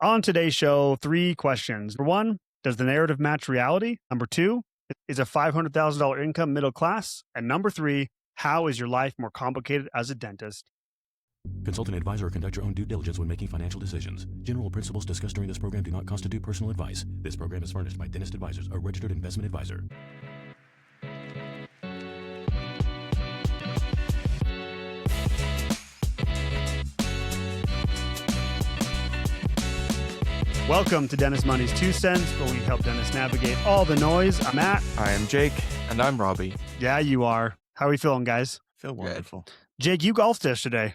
On today's show, 3 questions. Number 1, does the narrative match reality? Number 2, is a $500,000 income middle class? And number 3, how is your life more complicated as a dentist? Consult an advisor or conduct your own due diligence when making financial decisions. General principles discussed during this program do not constitute personal advice. This program is furnished by Dentist Advisors, a registered investment advisor. Welcome to Dentist Money's 2 cents, where we help dentists navigate all the noise. I'm Matt. I am Jake. And I'm Rabih. Yeah, you are. How are we feeling, guys? Feel wonderful. Jake, you golfed yesterday.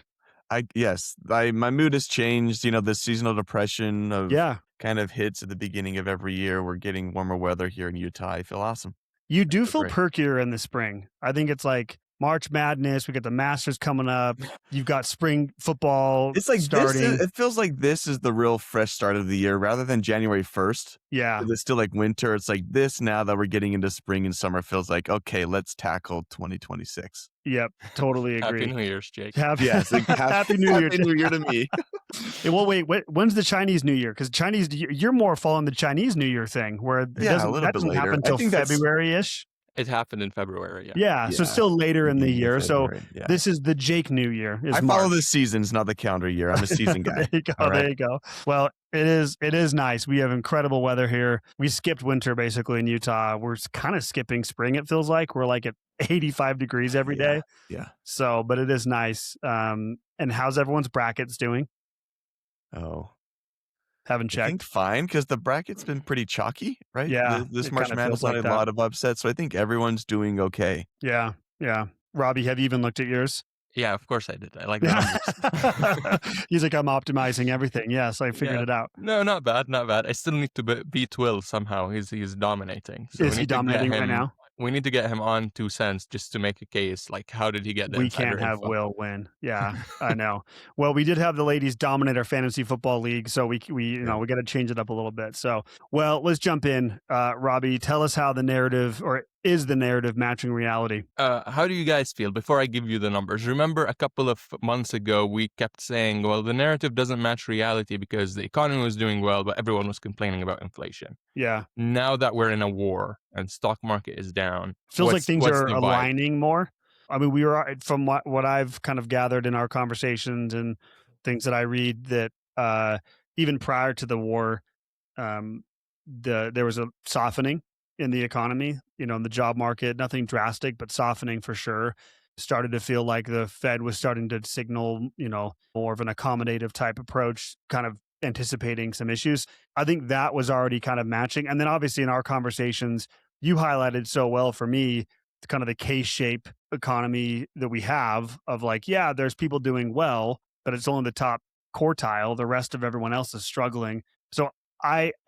My mood has changed. You know, the seasonal depression of Yeah. kind of hits at the beginning of every year. We're getting warmer weather here in Utah. I feel awesome. You do feel great. perkier in the spring. I think it's like March Madness. We got the Masters coming up. You've got spring football It's like starting. it feels like this is the real fresh start of the year rather than January 1st. Yeah. It's still like winter. It's like this now that we're getting into spring and summer feels like, okay, let's tackle 2026. Yep. Totally agree. Happy New Year's, Jake. Yes. Happy New Year. Happy New Year to me. Well, wait. When's the Chinese New Year? Because you're more following the Chinese New Year thing, where a little that bit doesn't later. happen I until think that's- February-ish. It happened in February, yeah. Yeah. So Yeah. still later in the Beginning of year. So February, yeah. this is the Jake New Year. I follow the seasons, not the calendar year. I'm a season guy. There you go. All right. There you go. Well, it is nice. We have incredible weather here. We skipped winter basically in Utah. We're kind of skipping spring. It feels like we're like at 85 degrees every day. Yeah. So, but it is nice. And how's everyone's brackets doing? Oh. Haven't I checked. think fine because the bracket's been pretty chalky, right? Yeah, This it March kinda Madness feels like had that. a lot of upsets, so I think everyone's doing okay. Yeah. Rabih, have you even looked at yours? Yeah, of course I did. I like the numbers. He's like, I'm optimizing everything. Yes, I figured Yeah. it out. No, not bad. I still need to beat Will somehow. He's dominating. So Is he we need to get dominating right him- now? We need to get him on 2 cents just to make a case. Like, how did he get the We insider can't have info? Will win. Yeah, I know. Well, we did have the ladies dominate our fantasy football league, so we got to change it up a little bit. So, well, let's jump in. Rabih, tell us how the narrative, or is the narrative matching reality? How do you guys feel? Before I give you the numbers, remember a couple of months ago, we kept saying, well, the narrative doesn't match reality because the economy was doing well, but everyone was complaining about inflation. Yeah, Now that we're in a war and stock market is down, feels like things what's are the vibe? aligning more. I mean, we were from what I've kind of gathered in our conversations and things that I read that even prior to the war, there was a softening in the economy, in the job market, nothing drastic, but softening for sure. Started to feel like the Fed was starting to signal, more of an accommodative type approach, kind of anticipating some issues. I think that was already kind of matching. And then obviously in our conversations, you highlighted so well for me, kind of the K-shape economy that we have of like, yeah, there's people doing well, but it's only the top quartile. The rest of everyone else is struggling. So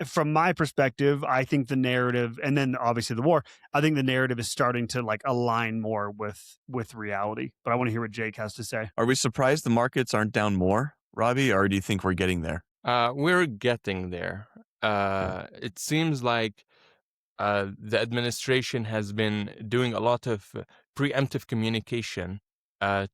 from my perspective, I think the narrative, and then obviously the war, I think the narrative is starting to like align more with reality. But I want to hear what Jake has to say. Are we surprised the markets aren't down more, Rabih, or do you think we're getting there? We're getting there. It seems like the administration has been doing a lot of preemptive communication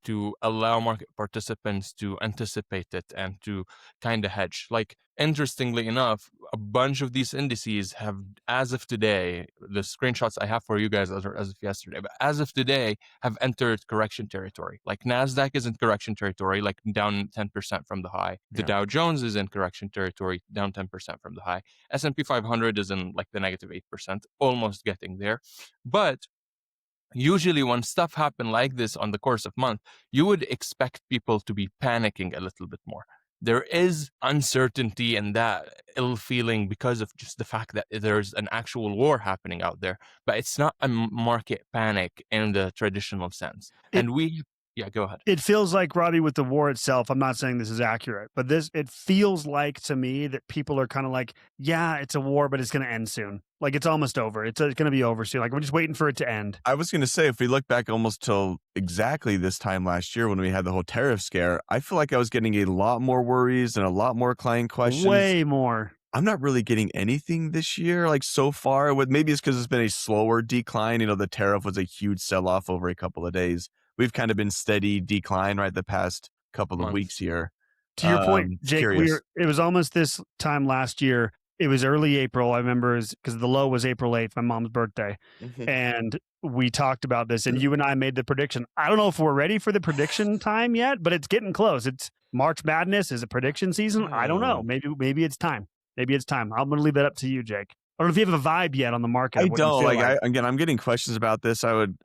to allow market participants to anticipate it and to kind of hedge. Like, interestingly enough, a bunch of these indices have, as of today, the screenshots I have for you guys as of yesterday, but as of today, have entered correction territory. Like, NASDAQ is in correction territory, like down 10% from the high. The Dow Jones is in correction territory, down 10% from the high. S&P 500 is in like the negative 8%, almost getting there. But usually when stuff happen like this on the course of month, you would expect people to be panicking a little bit more. There is uncertainty and that ill feeling because of just the fact that there's an actual war happening out there, but it's not a market panic in the traditional sense. Yeah, go ahead. It feels like, Rabih, with the war itself, I'm not saying this is accurate, but it feels like to me that people are kind of like, yeah, it's a war, but it's going to end soon. Like, it's almost over. It's going to be over soon. Like, we're just waiting for it to end. I was going to say, if we look back almost till exactly this time last year when we had the whole tariff scare, I feel like I was getting a lot more worries and a lot more client questions. Way more. I'm not really getting anything this year, like so far. Maybe it's because it's been a slower decline. The tariff was a huge sell-off over a couple of days. We've kind of been steady decline, right, the past couple of weeks here. To your point, Jake, Curious. it was almost this time last year. It was early April. I remember because the low was April 8th, my mom's birthday. Mhm. And we talked about this, and you and I made the prediction. I don't know if we're ready for the prediction time yet, but it's getting close. It's March Madness is a prediction season. I don't know. Maybe it's time. Maybe it's time. I'm going to leave that up to you, Jake. I don't know if you have a vibe yet on the market I of what you don't feel like. Again, I'm getting questions about this. I've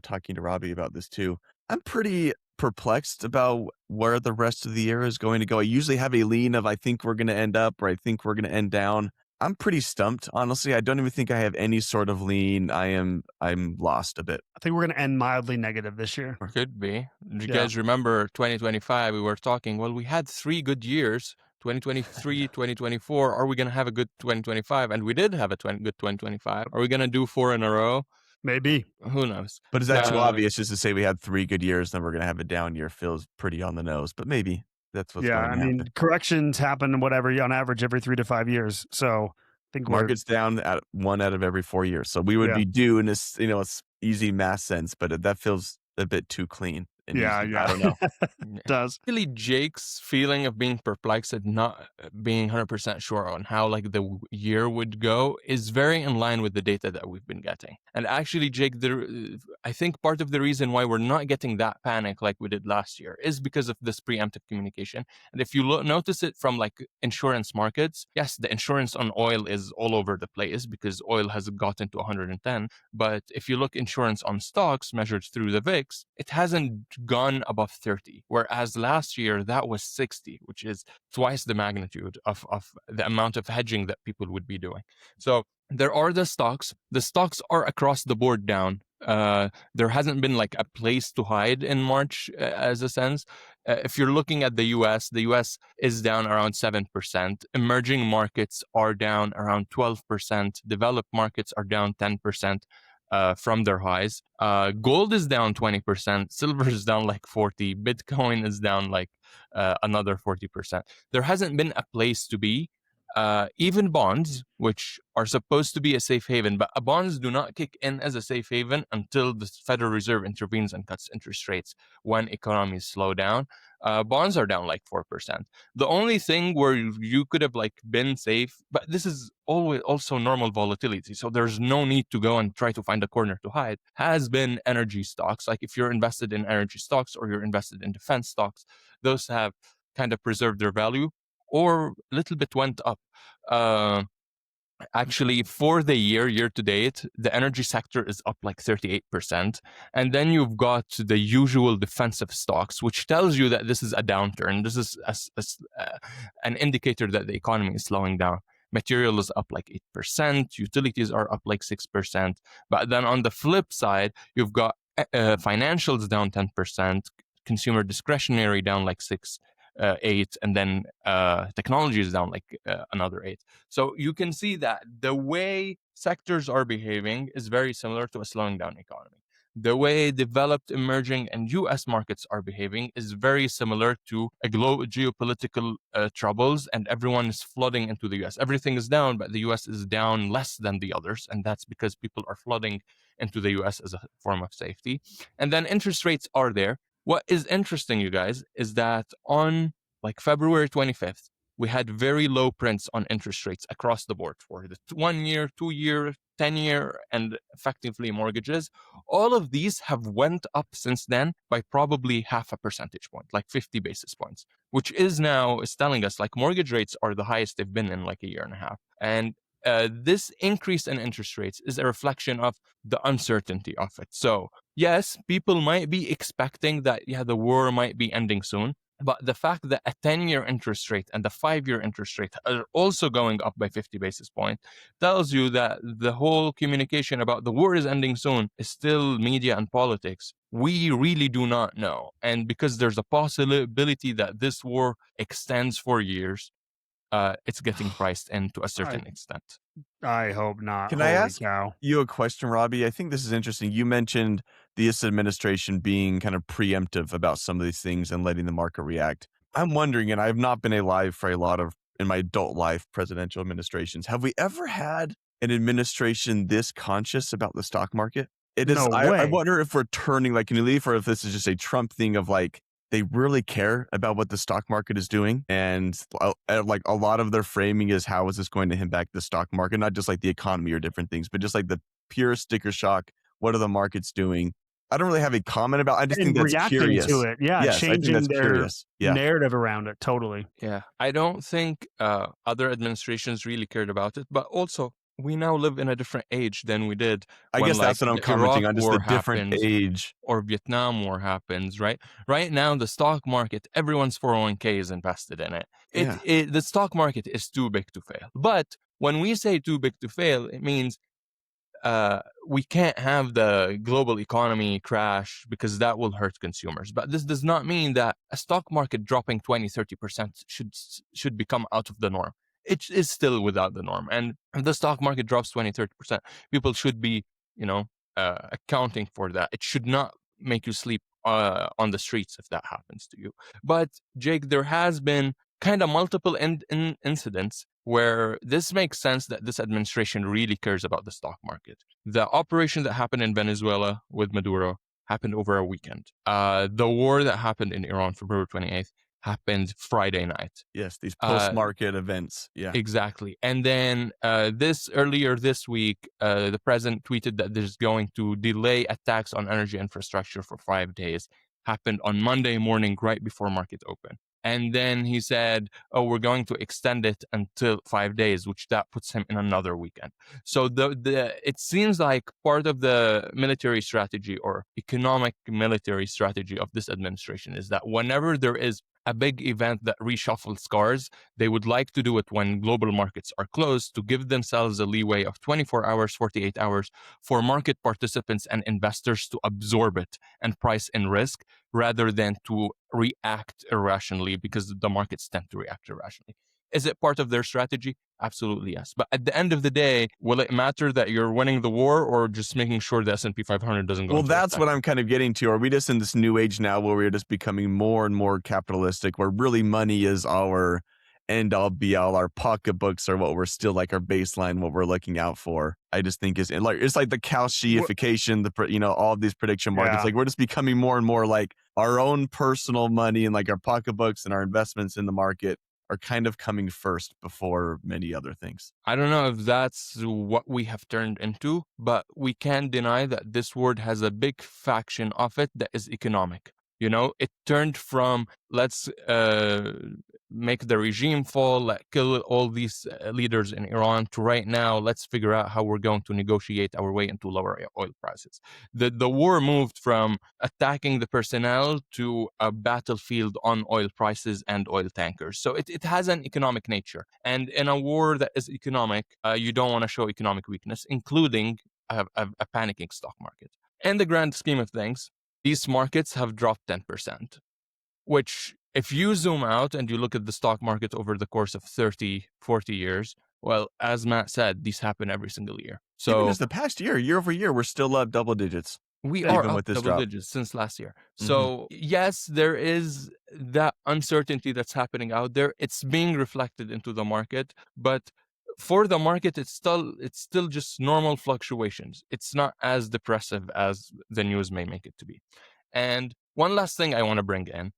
talking to Rabih about this too. I'm pretty perplexed about where the rest of the year is going to go. I usually have a lean of I think we're going to end up or I think we're going to end down. I'm pretty stumped, honestly. I don't even think I have any sort of lean. I'm lost a bit. I think we're going to end mildly negative this year. Could be. Do you Yeah. guys remember 2025? We were talking, well, we had 3 good years, 2023, 2024. Are we going to have a good 2025? And we did have a good 2025. Are we going to do 4 in a row? Maybe. Who knows? But is that too obvious just to say we had 3 good years, then we're going to have a down year? Feels pretty on the nose, but maybe that's what's going to happen. I mean, corrections happen whatever on average every 3 to 5 years. So I think market's down at 1 out of every 4 years. So we would be due in this, it's easy math sense, but that feels a bit too clean. And yeah. I don't know. It does. Really, Jake's feeling of being perplexed and not being 100% sure on how like the year would go is very in line with the data that we've been getting. And actually, Jake, I think part of the reason why we're not getting that panic like we did last year is because of this preemptive communication. And if you notice it from like insurance markets, yes, the insurance on oil is all over the place because oil has gotten to 110. But if you look insurance on stocks measured through the VIX, it hasn't gone above 30, whereas last year that was 60, which is twice the magnitude of the amount of hedging that people would be doing. So there are the stocks are across the board down. There hasn't been like a place to hide in March as a sense. If you're looking at the US is down around 7%. Emerging markets are down around 12%. Developed markets are down 10%. From their highs. Gold is down 20%. Silver is down like 40%. Bitcoin is down like another 40%. There hasn't been a place to be. Even bonds, which are supposed to be a safe haven, but bonds do not kick in as a safe haven until the Federal Reserve intervenes and cuts interest rates when economies slow down. Bonds are down like 4%. The only thing where you could have like been safe, but this is always also normal volatility, so there's no need to go and try to find a corner to hide, has been energy stocks. Like if you're invested in energy stocks or you're invested in defense stocks, those have kind of preserved their value or a little bit went up. Actually, for the year to date, the energy sector is up like 38%. And then you've got the usual defensive stocks, which tells you that this is a downturn. This is an indicator that the economy is slowing down. Material is up like 8%. Utilities are up like 6%. But then on the flip side, you've got financials down 10%, consumer discretionary down like 8, and then technology is down like another 8. So you can see that the way sectors are behaving is very similar to a slowing down economy. The way developed, emerging, and US markets are behaving is very similar to a global geopolitical troubles, and everyone is flooding into the US. Everything is down, but the US is down less than the others, and that's because people are flooding into the US as a form of safety. And then interest rates are there. What is interesting, you guys, is that on like February 25th, we had very low prints on interest rates across the board for the 1 year, 2 year, 10 year, and effectively mortgages. All of these have went up since then by probably half a percentage point, like 50 basis points, which is telling us like mortgage rates are the highest they've been in like a year and a half. And this increase in interest rates is a reflection of the uncertainty of it. So yes, people might be expecting that, the war might be ending soon. But the fact that a 10-year interest rate and the 5-year interest rate are also going up by 50 basis points tells you that the whole communication about the war is ending soon is still media and politics. We really do not know. And because there's a possibility that this war extends for years, it's getting priced in to a certain extent. I hope not. Can Holy I ask cow. you a question, Rabih? I think this is interesting. You mentioned this administration being kind of preemptive about some of these things and letting the market react. I'm wondering, and I've not been alive for a lot of, in my adult life, presidential administrations. Have we ever had an administration this conscious about the stock market? It is. No I way. wonder if we're turning like a new leaf, or if this is just a Trump thing of like, they really care about what the stock market is doing. And like a lot of their framing is, how is this going to impact the stock market? Not just like the economy or different things, but just like the pure sticker shock. What are the markets doing? I don't really have a comment about. I just think And that's reacting to curious. it, yeah, Yes, I think changing that's their curious. Yeah. narrative around it, totally. Yeah, I don't think other administrations really cared about it, but also we now live in a different age than we did I when guess like that's what I'm the Iraq commenting on, just the war different happens age. or Vietnam war happens, right? Right now, the stock market, everyone's 401k is invested in it. Yeah. The stock market is too big to fail. But when we say too big to fail, it means we can't have the global economy crash because that will hurt consumers. But this does not mean that a stock market dropping 20-30% should become out of the norm. It is still without the norm. And if the stock market drops 20-30%, people should be, accounting for that. It should not make you sleep on the streets if that happens to you. But Jake, there has been kind of multiple incidents where this makes sense that this administration really cares about the stock market. The operation that happened in Venezuela with Maduro happened over a weekend. The war that happened in Iran, February 28th, happened Friday night. Yes, these post-market events. Yeah. Exactly. And then earlier this week, the president tweeted that there's going to delay attacks on energy infrastructure for 5 days. Happened on Monday morning, right before market open. And then he said, oh, we're going to extend it until 5 days, which that puts him in another weekend. So it seems like part of the military strategy or economic military strategy of this administration is that whenever there is a big event that reshuffles cars, they would like to do it when global markets are closed to give themselves a leeway of 24 hours, 48 hours for market participants and investors to absorb it and price in risk rather than to react irrationally, because the markets tend to react irrationally. Is it part of their strategy? Absolutely, yes. But at the end of the day, will it matter that you're winning the war or just making sure the S&P 500 doesn't go? Well, that's what I'm kind of getting to. Are we just in this new age now where we're just becoming more and more capitalistic, where really money is our end all be all, our pocketbooks are what we're still like our baseline, what we're looking out for? I just think it's like the Kalshiification, all of these prediction markets. Yeah. Like we're just becoming more and more like our own personal money and like our pocketbooks and our investments in the market are kind of coming first before many other things. I don't know if that's what we have turned into, but we can't deny that this word has a big faction of it that is economic. It turned from let's make the regime fall, kill all these leaders in Iran, to right now, let's figure out how we're going to negotiate our way into lower oil prices. The war moved from attacking the personnel to a battlefield on oil prices and oil tankers. So it has an economic nature. And in a war that is economic, you don't want to show economic weakness, including a panicking stock market. In the grand scheme of things, these markets have dropped 10%, which if you zoom out and you look at the stock market over the course of 30, 40 years, well, as Matt said, these happen every single year. So even just the past year over year, we're still up double digits. We are up with this double drop. digits since last year. So yes, there is that uncertainty that's happening out there. It's being reflected into the market, but for the market, it's still just normal fluctuations. It's not as depressive as the news may make it to be. And one last thing I want to bring in,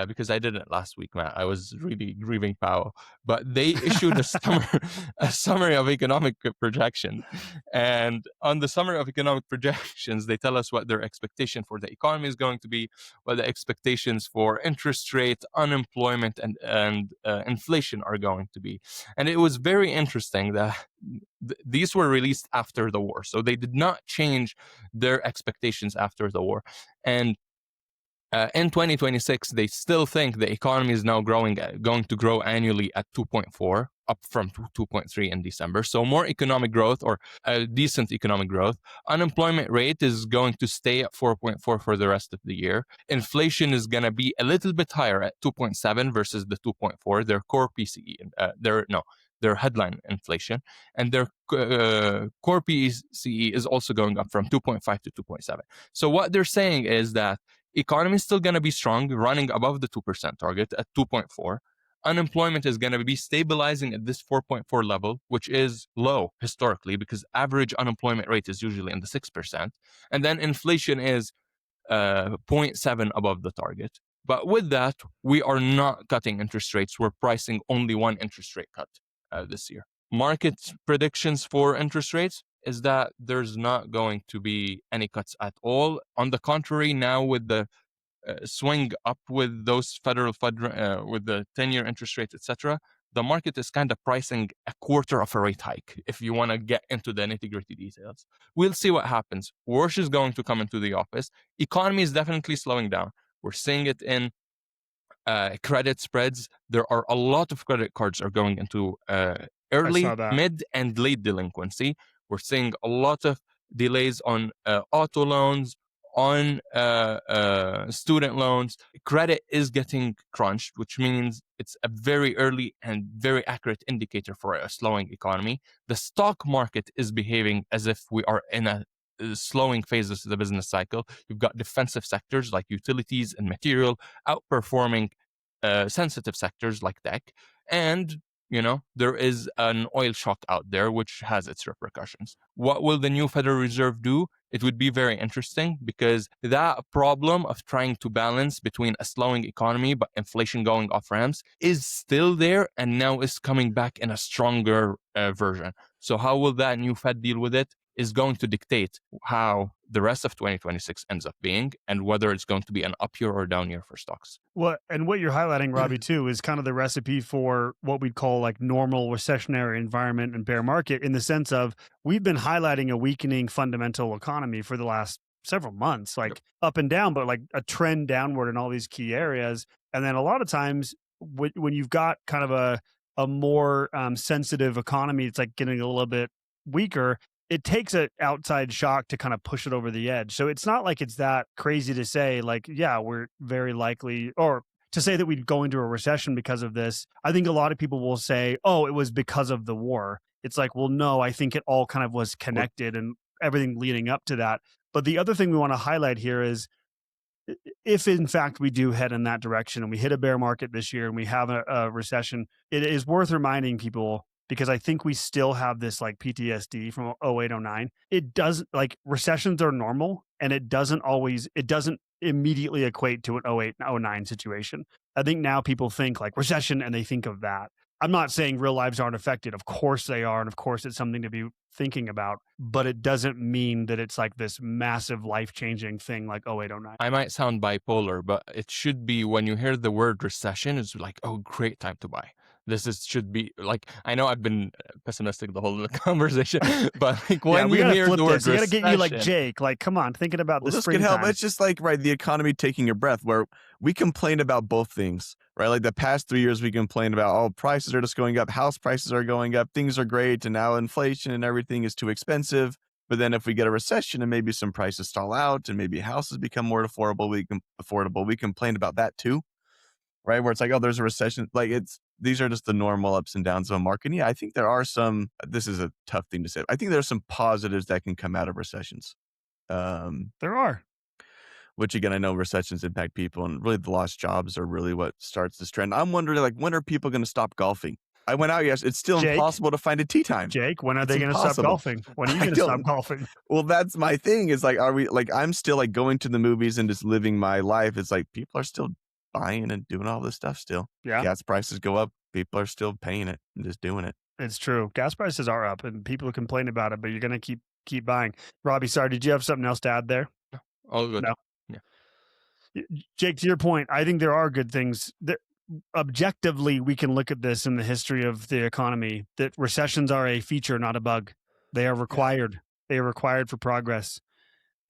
because I didn't last week, Matt. I was really grieving Powell. But they issued a summary of economic projections. And on the summary of economic projections, they tell us what their expectation for the economy is going to be, what the expectations for interest rate, unemployment, and inflation are going to be. And it was very interesting that these were released after the war. So they did not change their expectations after the war. And in 2026, they still think the economy is now going to grow annually at 2.4, up from 2.3 in December. So more economic growth, or decent economic growth. Unemployment rate is going to stay at 4.4 for the rest of the year. Inflation is going to be a little bit higher at 2.7 versus the 2.4. Their core PCE, their headline inflation, and their core PCE is also going up from 2.5 to 2.7. So what they're saying is that economy is still going to be strong, running above the 2% target at 2.4. Unemployment is going to be stabilizing at this 4.4 level, which is low historically because average unemployment rate is usually in the 6%. And then inflation is 0.7 above the target. But with that, we are not cutting interest rates. We're pricing only one interest rate cut this year. Market predictions for interest rates is that there's not going to be any cuts at all. On the contrary, now with the swing up with those federal fund with the 10-year interest rate, etc., the market is kind of pricing a quarter of a rate hike. If you want to get into the nitty-gritty details, we'll see what happens. Warsh is going to come into the office. Economy is definitely slowing down. We're seeing it in credit spreads. There are a lot of credit cards are going into early, mid, and late delinquency. We're seeing a lot of delays on auto loans, on student loans. Credit is getting crunched, which means it's a very early and very accurate indicator for a slowing economy. The stock market is behaving as if we are in a slowing phases of the business cycle. You've got defensive sectors like utilities and material outperforming sensitive sectors like tech. And, there is an oil shock out there, which has its repercussions. What will the new Federal Reserve do? It would be very interesting because that problem of trying to balance between a slowing economy but inflation going off ramps is still there and now is coming back in a stronger version. So how will that new Fed deal with it is going to dictate how the rest of 2026 ends up being and whether it's going to be an up year or down year for stocks. Well, and what you're highlighting, Rabih, too, is kind of the recipe for what we'd call like normal recessionary environment and bear market, in the sense of we've been highlighting a weakening fundamental economy for the last several months, like up and down, but like a trend downward in all these key areas. And then a lot of times when you've got kind of a more sensitive economy, it's like getting a little bit weaker. It takes an outside shock to kind of push it over the edge. So it's not like it's that crazy to say like, yeah, we're very likely, or to say that we'd go into a recession because of this. I think a lot of people will say, oh, it was because of the war. It's like, well, no, I think it all kind of was connected and everything leading up to that. But the other thing we want to highlight here is if in fact we do head in that direction and we hit a bear market this year and we have a recession, it is worth reminding people, because I think we still have this like PTSD from 08, 09. It doesn't, like, recessions are normal and it doesn't immediately equate to an 08, 09 situation. I think now people think like recession and they think of that. I'm not saying real lives aren't affected. Of course they are. And of course it's something to be thinking about, but it doesn't mean that it's like this massive life-changing thing like 08, 09. I might sound bipolar, but it should be when you hear the word recession, it's like, oh, great time to buy. Should be like, I know I've been pessimistic the whole conversation, but like when you hear the word recession, we got to get you like Jake, like, come on, thinking about this could help. It's just like, right, the economy taking your breath, where we complain about both things, right? Like the past 3 years, we complained about, oh, prices are just going up, house prices are going up, things are great, and now inflation and everything is too expensive. But then if we get a recession and maybe some prices stall out and maybe houses become more affordable, we complain about that too, right? Where it's like, oh, there's a recession. Like these are just the normal ups and downs of a market. And yeah, I think there are this is a tough thing to say. I think there are some positives that can come out of recessions. There are. Which again, I know recessions impact people, and really the lost jobs are really what starts this trend. I'm wondering, like, when are people going to stop golfing? I went out yesterday. It's still impossible to find a tee time. Jake, when are they going to stop golfing? When are you going to stop golfing? Well, that's my thing. Is like, are we like? I'm still like going to the movies and just living my life. It's like people are still buying and doing all this stuff still. Yeah. Gas prices go up. People are still paying it and just doing it. It's true. Gas prices are up and people complain about it, but you're going to keep buying. Rabih, sorry, did you have something else to add there? No. All good. No. Yeah. Jake, to your point, I think there are good things. Objectively, we can look at this in the history of the economy, that recessions are a feature, not a bug. They are required. They are required for progress.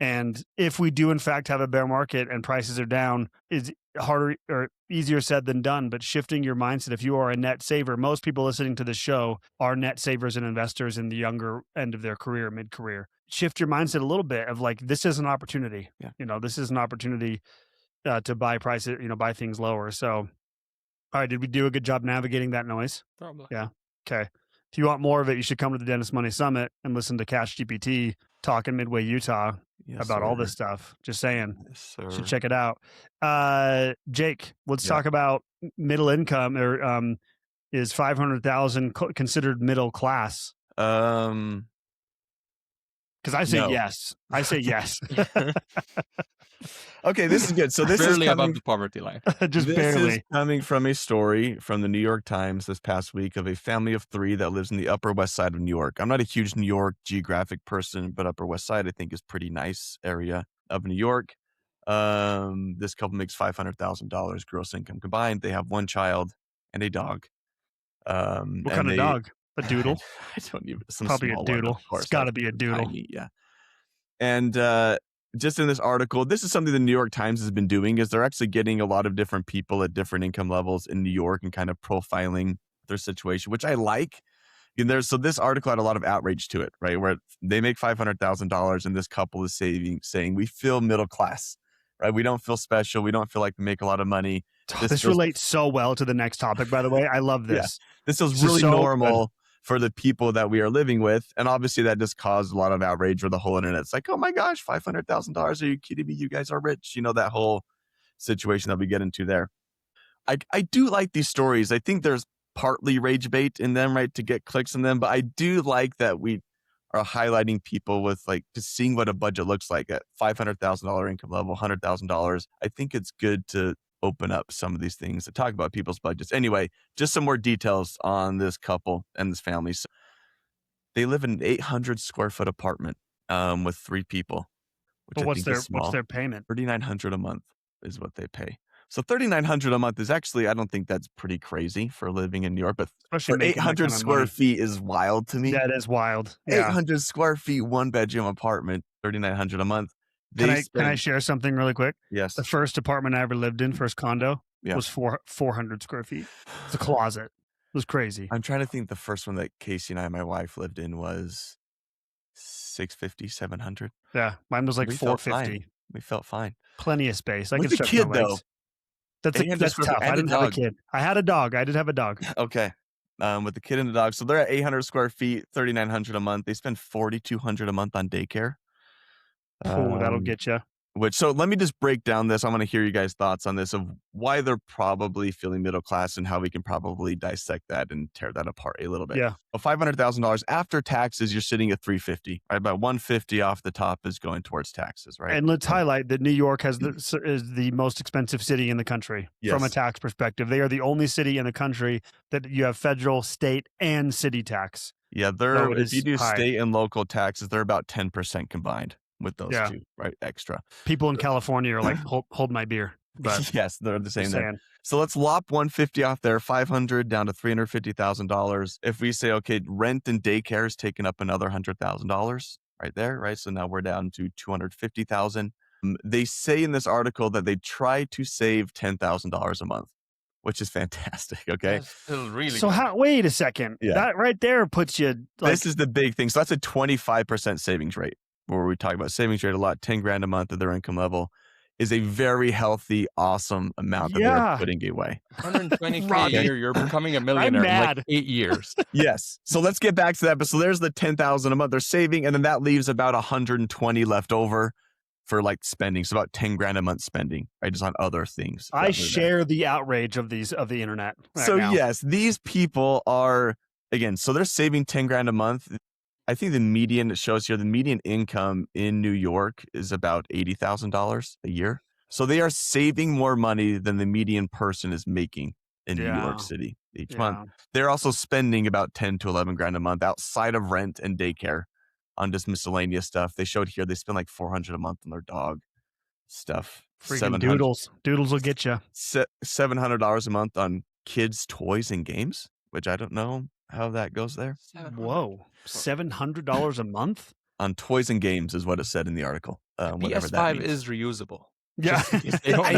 And if we do, in fact, have a bear market and prices are down, is harder or easier said than done. But shifting your mindset, if you are a net saver, most people listening to this show are net savers and investors in the younger end of their career, mid-career. Shift your mindset a little bit of like, this is an opportunity. Yeah. This is an opportunity to buy prices, buy things lower. So, all right, did we do a good job navigating that noise? Probably. Yeah. Okay. If you want more of it, you should come to the Dennis Money Summit and listen to Cash GPT talk in Midway, Utah about all this stuff. Just saying. Yes, sir. You should check it out. Jake, let's talk about middle income, or is 500,000 considered middle class? Because I say No. yes. I say yes. Okay, this is good. So this barely is above the poverty line. Just this barely. is coming from a story from the New York Times this past week of a family of 3 that lives in the Upper West Side of New York. I'm not a huge New York geographic person, but Upper West Side I think is pretty nice area of New York. This couple makes $500,000 gross income combined. They have 1 child and a dog. What And kind of they, dog? A doodle? I don't even, some Probably a small one, doodle. of course. It's got to be a doodle. Tiny, yeah. And just in this article, this is something the New York Times has been doing, is they're actually getting a lot of different people at different income levels in New York and kind of profiling their situation, which I like. And so this article had a lot of outrage to it, right? Where they make $500,000 and this couple is saying we feel middle class, right? We don't feel special. We don't feel like we make a lot of money. This relates so well to the next topic, by the way. I love this. Yeah, this feels really so normal good for the people that we are living with. And obviously that just caused a lot of outrage for the whole internet. It's like, oh my gosh, $500,000. Are you kidding me? You guys are rich. You know, that whole situation that we get into there. I do like these stories. I think there's partly rage bait in them, right? To get clicks in them. But I do like that we are highlighting people with like just seeing what a budget looks like at $500,000 income level, $100,000. I think it's good to open up some of these things to talk about people's budgets. Anyway, just some more details on this couple and this family. So they live in an 800 square foot apartment with 3 people, which But I think is small. what's their payment? $3,900 a month is what they pay. So $3,900 a month is actually, I don't think that's pretty crazy for living in New York, but Especially for making that 800 kind of square money. feet is wild to me. That is wild. Yeah. 800 square feet, 1-bedroom apartment, $3,900 a month. Can I share something really quick? Yes. The first apartment I ever lived in, first condo, Yeah. was 400 square feet. It's a closet. It was crazy. I'm trying to think the first one that Casey and I, my wife, lived in was 650, 700. Yeah, mine was like We felt 450. fine. We felt fine. Plenty of space. I With could a stretch kid, my though. legs. That's 800 square feet tough. I and a didn't have a dog. kid. I had a dog. I did have a dog. Okay. With the kid and the dog. So they're at 800 square feet, $3,900 a month. They spend $4,200 a month on daycare. Oh, that'll get you. So let me just break down this. I want to hear you guys' thoughts on this, of why they're probably feeling middle class and how we can probably dissect that and tear that apart a little bit. Yeah. Well, $500,000 after taxes, you're sitting at $350, right? About $150 off the top is going towards taxes, right? And let's highlight that New York is the most expensive city in the country from a Yes. tax perspective. They are the only city in the country that you have federal, state, and city tax. Yeah, So it if you is do high. state and local taxes, they're about 10% combined with those Yeah. two, right? Extra. People in California are like, hold my beer. But Yes, they're the same just there. saying. So let's lop 150 off there, 500 down to $350,000. If we say, okay, rent and daycare is taking up another $100,000 right there, right? So now we're down to $250,000. They say in this article that they try to save $10,000 a month, which is fantastic. Okay. That's still really So good. wait a second. Yeah. That right there puts you like, This is the big thing. So that's a 25% savings rate, where we talk about savings rate a lot. 10 grand a month at their income level is a very healthy, awesome amount that Yeah. they're putting away. 120K a Robbie. year, you're becoming a millionaire in mad. like 8 years. Yes. So let's get back to that. But so there's the 10,000 a month they're saving, and then that leaves about 120 left over for like spending. So about 10 grand a month spending, right? Just on other things. I rather than- share the outrage of the internet. Right So now. yes, these people are, again, so they're saving 10 grand a month. I think the median, it shows here, the median income in New York is about $80,000 a year. So they are saving more money than the median person is making in New Yeah. York City each Yeah. month. They're also spending about 10 to 11 grand a month outside of rent and daycare on just miscellaneous stuff. They showed here they spend like 400 a month on their dog stuff. Freaking doodles. Doodles will get you. $700 a month on kids' toys and games, which I don't know how that goes there. Whoa. $700 a month? On toys and games is what it said in the article. Whatever that PS5 means. is reusable. Yeah. Just in case they don't I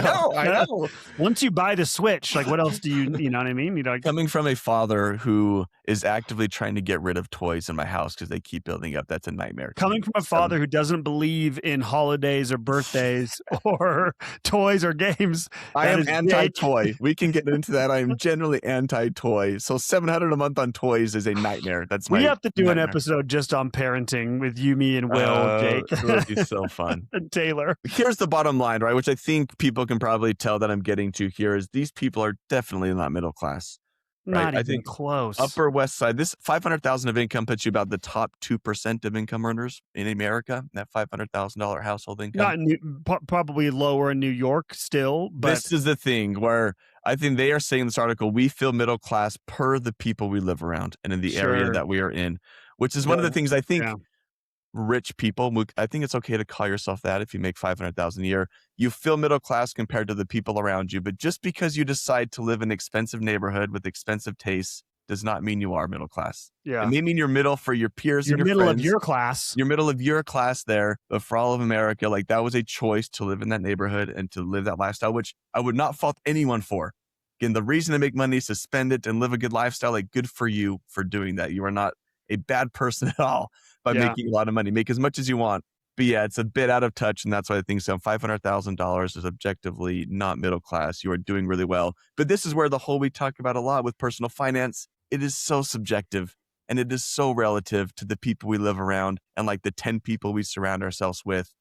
know. know. Once you buy the Switch, like what else do you know what I mean? You know, Coming from a father who is actively trying to get rid of toys in my house because they keep building up, that's a nightmare. coming from a father who doesn't believe in holidays or birthdays or toys or games. I that am is anti-toy. We can get into that. I am generally anti-toy. So $700 a month on toys is a nightmare. That's my We have to do an nightmare. episode just on parenting with you, me, and Will, Jake, It would be so fun. and Taylor. Here's the bottom line, right? Which I think people can probably tell that I'm getting to here is these people are definitely not middle class. right? Not I even think close. Upper West Side, this 500,000 of income puts you about the top 2% of income earners in America, that $500,000 household income. Not probably lower in New York still, but This is the thing where I think they are saying in this article, we feel middle class per the people we live around and in the area sure. that we are in, which is one of the Well, things I think yeah, rich people, I think it's okay to call yourself that if you make 500,000 a year. You feel middle class compared to the people around you, but just because you decide to live in an expensive neighborhood with expensive tastes does not mean you are middle class. It yeah. may mean you're middle for your peers and You're your middle of friends. your class. You're middle of your class there, but for all of America, like that was a choice to live in that neighborhood and to live that lifestyle, which I would not fault anyone for. Again, the reason to make money is to spend it and live a good lifestyle. Like, good for you for doing that. You are not a bad person at all by Yeah. making a lot of money. Make as much as you want. But yeah, it's a bit out of touch. And that's why I think so. $500,000 is objectively not middle class. You are doing really well. But this is where the whole we talk about a lot with personal finance. It is so subjective. And it is so relative to the people we live around and like the 10 people we surround ourselves with.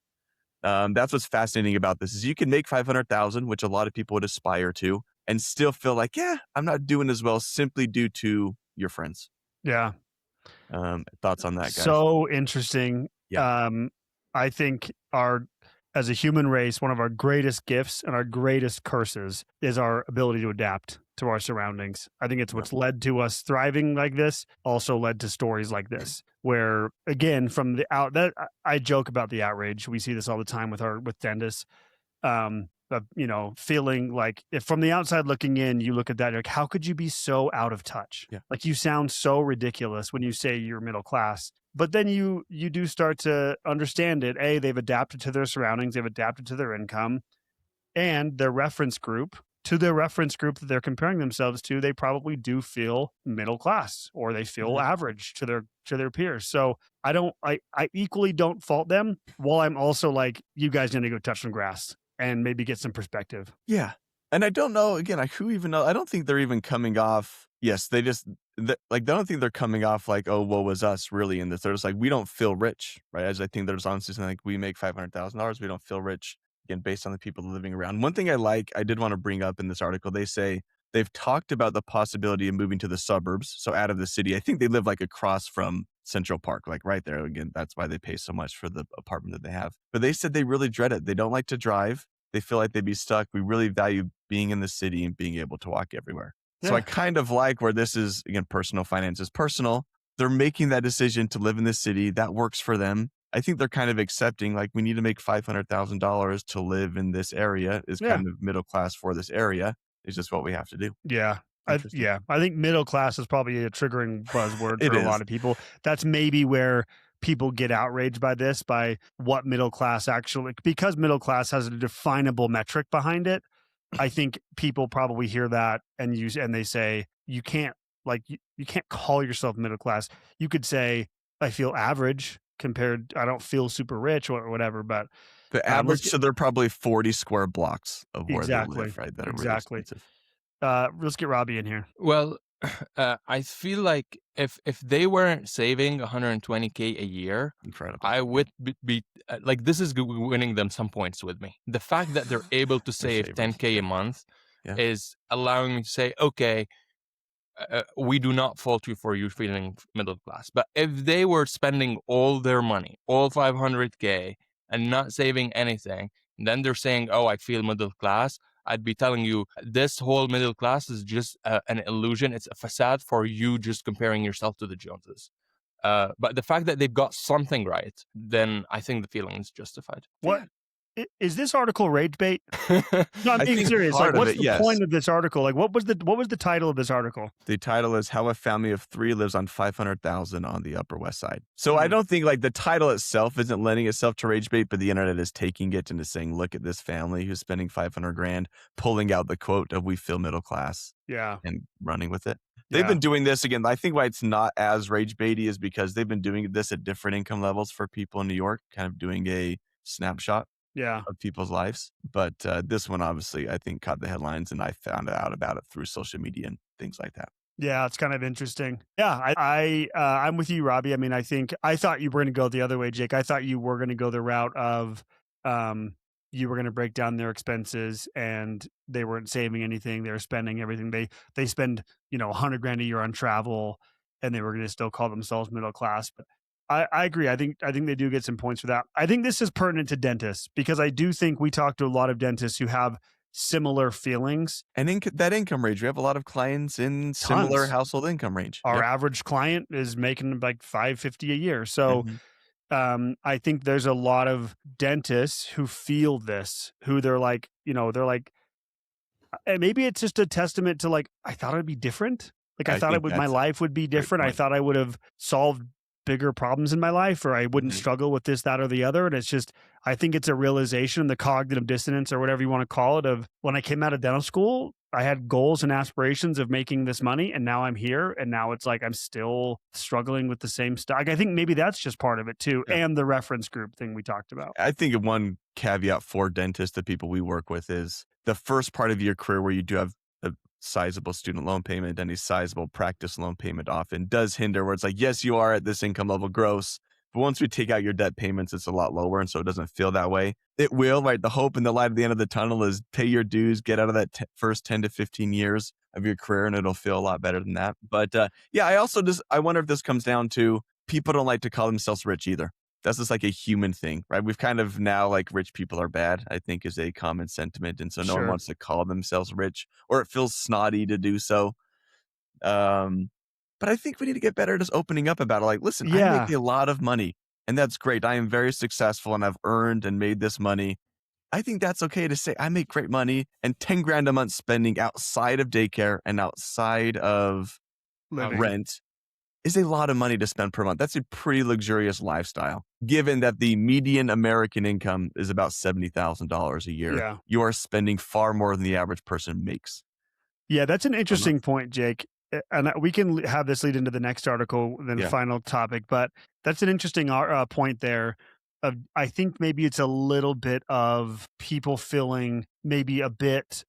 That's what's fascinating about this is you can make 500,000, which a lot of people would aspire to, and still feel like, yeah, I'm not doing as well simply due to your friends. Yeah. Thoughts on that, guys? So interesting. Yeah. I think as a human race, one of our greatest gifts and our greatest curses is our ability to adapt to our surroundings. I think it's what's led to us thriving like this, also led to stories like this, where again, from the that I joke about the outrage. We see this all the time with dentists. Feeling like if from the outside looking in, you look at that, you're like, how could you be so out of touch? Yeah. Like you sound so ridiculous when you say you're middle class. But then you do start to understand it. They've adapted to their surroundings, they've adapted to their income and their reference group. To their reference group that they're comparing themselves to, they probably do feel middle class or they feel average to their peers. So I equally don't fault them, while I'm also like, you guys need to go touch some grass and maybe get some perspective. Yeah. And I don't know, again, who even know? I don't think they're even coming off. Yes, they don't think they're coming off like, oh, woe was us really in this. They're just like, we don't feel rich, right? As I think there's honestly something like we make $500,000, we don't feel rich, again, based on the people living around. One thing I did want to bring up in this article, they say they've talked about the possibility of moving to the suburbs, so out of the city. I think they live like across from Central Park, like right there. Again, that's why they pay so much for the apartment that they have. But they said they really dread it. They don't like to drive. They feel like they'd be stuck. We really value being in the city and being able to walk everywhere. Yeah. So I kind of like where this is, again, personal finance is personal. They're making that decision to live in the city. That works for them. I think they're kind of accepting, like, we need to make $500,000 to live in this area is kind of middle class for this area. It's just what we have to do. Yeah. I think middle class is probably a triggering buzzword for a lot of people. That's maybe where people get outraged by this, by what middle class actually, because middle class has a definable metric behind it. I think people probably hear that and they say, you can't you can't call yourself middle class. You could say, I feel average compared, I don't feel super rich or whatever, but the average, so they're probably 40 square blocks of where they live, right? That are really expensive. Let's get Rabih in here. Well, I feel like if they weren't saving 120K a year, incredible, I would be like, this is winning them some points with me. The fact that they're able to save 10K a month is allowing me to say, okay, we do not fault you for you feeling middle class. But if they were spending all their money, all 500K, and not saving anything, then they're saying, oh, I feel middle class, I'd be telling you, this whole middle class is just an illusion. It's a facade for you just comparing yourself to the Joneses. But the fact that they've got something right, then I think the feeling is justified. What? Is this article rage bait? No, I'm being serious. Like, what's the point of this article? Like, what was the title of this article? The title is How a Family of 3 Lives on $500,000 on the Upper West Side. So I don't think, like, the title itself isn't lending itself to rage bait, but the internet is taking it and is saying, look at this family who's spending $500,000, pulling out the quote of "we feel middle class," and running with it. They've been doing this again. I think why it's not as rage baity is because they've been doing this at different income levels for people in New York, kind of doing a snapshot of people's lives. But this one, obviously, I think caught the headlines, and I found out about it through social media and things like that. Yeah, it's kind of interesting. Yeah, I'm with you, Rabih. I mean, I thought you were going to go the other way, Jake. I thought you were going to go the route of you were going to break down their expenses, and they weren't saving anything. They were spending everything. They spend, $100 grand a year on travel, and they were going to still call themselves middle class. But I agree. I think they do get some points for that. I think this is pertinent to dentists, because I do think we talk to a lot of dentists who have similar feelings. And that income range, we have a lot of clients in similar Tons. household income range. Our Yep. average client is making like 550 a year. So Mhm. I think there's a lot of dentists who feel this, who they're like, and maybe it's just a testament to, like, I thought it'd be different. Like, I I thought think my that's a life would be great different. I point. thought I would have solved bigger problems in my life, or I wouldn't Mhm. struggle with this, that, or the other. And it's just, I think it's a realization, the cognitive dissonance or whatever you want to call it, of when I came out of dental school, I had goals and aspirations of making this money, and now I'm here, and now it's like I'm still struggling with the same stuff. Like, I think maybe that's just part of it too, Yeah. and the reference group thing we talked about. I think one caveat for dentists, the people we work with, is the first part of your career where you do have a sizable student loan payment and a sizable practice loan payment often does hinder, where it's like, yes, you are at this income level gross, but once we take out your debt payments, it's a lot lower. And so it doesn't feel that way. It will, right? The hope and the light at the end of the tunnel is pay your dues, get out of that first 10 to 15 years of your career, and it'll feel a lot better than that. But yeah, I wonder if this comes down to people don't like to call themselves rich either. That's just like a human thing, right? We've kind of now, like, rich people are bad, I think, is a common sentiment. And so no one Sure. wants to call themselves rich, or it feels snotty to do so. But I think we need to get better at just opening up about it. Like, listen, I make Yeah. a lot of money, and that's great. I am very successful, and I've earned and made this money. I think that's okay to say I make great money, and 10 grand a month spending outside of daycare and outside of Living. rent is a lot of money to spend per month. That's a pretty luxurious lifestyle, given that the median American income is about $70,000 a year. Yeah. You are spending far more than the average person makes Yeah, that's an per interesting month. point, Jake. And we can have this lead into the next article, then the Yeah. final topic. But that's an interesting point there. Of, I think maybe it's a little bit of people feeling maybe a bit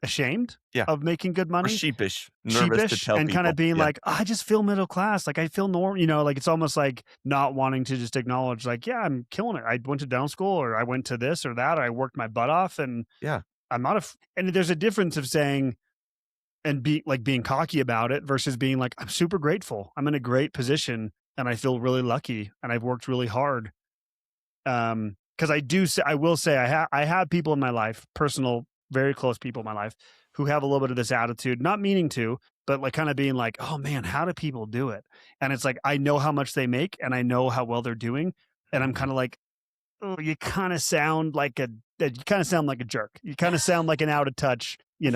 ashamed Yeah. of making good Or money, sheepish, nervous to sheepish, tell and kind people. of being Yeah. like, "Oh, I just feel middle class. Like I feel normal. Like it's almost like not wanting to just acknowledge, like, yeah, I'm killing it. I went to dental school, or I went to this or that, or I worked my butt off, and Yeah. I'm not and there's a difference of saying, and being cocky about it versus being like, I'm super grateful. I'm in a great position, and I feel really lucky, and I've worked really hard. Because I will say, I have people in my life, personal, very close people in my life, who have a little bit of this attitude, not meaning to, but like kind of being like, oh man, how do people do it? And it's like, I know how much they make, and I know how well they're doing, and I'm Mhm. kind of like, oh, you kind of sound like a jerk. You kind of sound like an out of touch, you